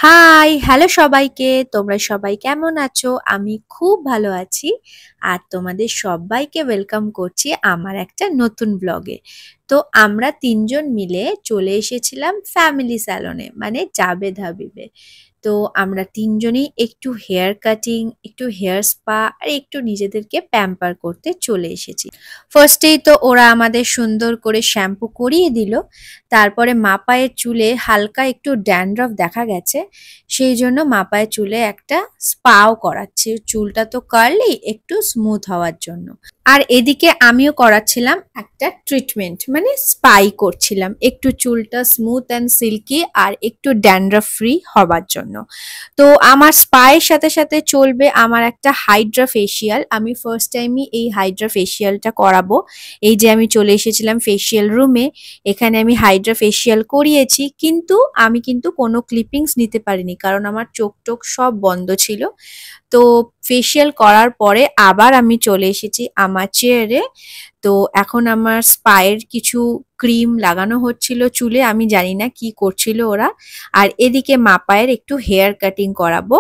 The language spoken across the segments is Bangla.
হাই, হ্যালো সবাইকে। তোমরা সবাই কেমন আছো? আমি খুব ভালো আছি। আর তোমাদের সবাইকে ওয়েলকাম করছি আমার একটা নতুন ব্লগে। তো আমরা ৩ জন মিলে চলে এসেছিলাম ফ্যামিলি স্যালনে মানে জাবেদ হাবিবে। তো আমরা ৩ জনেই একটু হেয়ার কাটিং, একটু হেয়ার স্পা আর একটু নিজেদেরকে প্যাম্পার করতে চলে এসেছি। ফার্স্টেই তো ওরা আমাদের সুন্দর করে শ্যাম্পু করিয়ে দিল। তারপরে মাপায়ের চুলে হালকা একটু ড্যান্ড্রফ দেখা গেছে, সেই জন্য মাপায়ের চুলে একটা স্পাও করাচ্ছি। চুলটা তো কার্লি, একটু স্মুথ হওয়ার জন্য। আর এদিকে আমিও করাচ্ছিলাম একটা ট্রিটমেন্ট মানে স্পাই করছিলাম একটু চুলটা স্মুথ অ্যান্ড সিল্কি আর একটু ড্যান্ড্রফ ফ্রি হবার জন্য। তো আমার স্পায়ের সাথে সাথে চলবে আমার একটা হাইড্রা ফেসিয়াল। আমি ফার্স্ট টাইমই এই হাইড্রা ফেসিয়ালটা করাবো। এই যে আমি চলে এসেছিলাম ফেসিয়াল রুমে, এখানে আমি হাইড্রা ফেসিয়াল করিয়েছি, কিন্তু আমি কোনো ক্লিপিংস নিতে পারিনি কারণ আমার চোখ টোক সব বন্ধ ছিল। তো ফেসিয়াল করার পরে আবার আমি চলে এসেছি আমার চেয়ারে। তো এখন আমার স্পায়ের কিছু ক্রিম লাগানো হচ্ছিল চুলে, আমি জানি না কি করছিল ওরা। আর এদিকে মাপায়ের একটু হেয়ার কাটিং করাবো।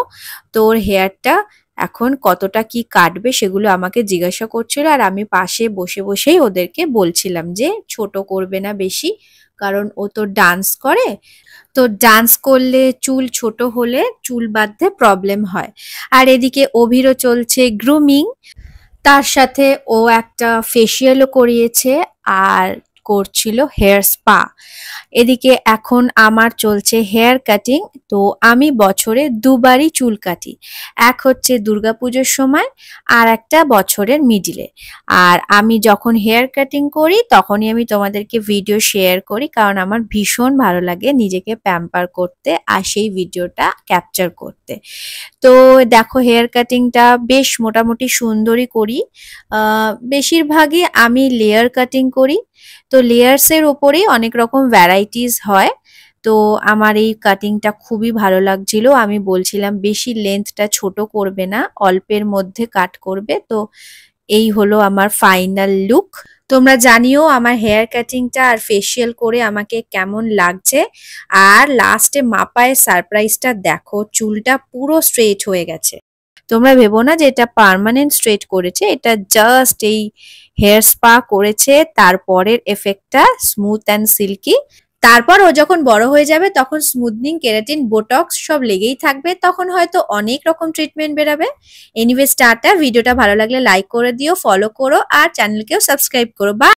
তো ওর হেয়ারটা এখন কতটা কি কাটবে সেগুলো আমাকে জিজ্ঞাসা করছিল, আর আমি পাশে বসে বসেই ওদেরকে বলছিলাম যে ছোট করবে না বেশি, কারণ ও তো ডান্স করে। তো ডান্স করলে চুল ছোট হলে চুল বাঁধতে প্রবলেম হয়। আর এদিকে অভিরও চলছে গ্রুমিং, তার সাথে ও একটা ফেসিয়ালও করিয়েছে আর করছিল হেয়ার স্পা। এদিকে এখন আমার চলছে হেয়ার কাটিং। তো আমি বছরে দুবারই চুল কাটি, এক হচ্ছে দুর্গাপুজোর সময় আর একটা বছরের মিডিলে। আর আমি যখন হেয়ার কাটিং করি তখনই আমি তোমাদেরকে ভিডিও শেয়ার করি, কারণ আমার ভীষণ ভালো লাগে নিজেকে প্যাম্পার করতে আর সেই ভিডিওটা ক্যাপচার করতে। তো দেখো হেয়ার কাটিংটা বেশ মোটামুটি সুন্দরই করি। বেশিরভাগই আমি লেয়ার কাটিং করি। তো লেয়ার্সের ওপরেই অনেক রকম ভ্যারাইটিস হয়। তো আমার এই কাটিংটা খুবই ভালো লাগছিল। আমি বলছিলাম বেশি লেন্থটা ছোট করবে না, অল্পের মধ্যে কাট করবে। তো এই হলো আমার ফাইনাল লুক। তোমরা জানিও আমার হেয়ার কাটিংটা আর ফেসিয়াল করে আমাকে কেমন লাগছে। আর লাস্টে মাপায় সারপ্রাইজটা দেখো, চুলটা পুরো স্ট্রেট হয়ে গেছে। তোমরা ভেবো না যে এটা পার্মানেন্ট স্ট্রেট করেছে, এটা জাস্ট এই হেয়ার স্পা করেছে, তারপরের এফেক্টটা স্মুথ অ্যান্ড সিল্কি। তারপর ও যখন বড় হয়ে যাবে তখন স্মুথনিং, কেরাটিন, বোটক্স সব লেগেই থাকবে, তখন হয়তো অনেক রকম ট্রিটমেন্ট বেরাবে। এনিওয়ে টাটা, ভিডিওটা ভালো লাগলে লাইক করে দিও, ফলো করো আর চ্যানেলকেও সাবস্ক্রাইব করো। বাই।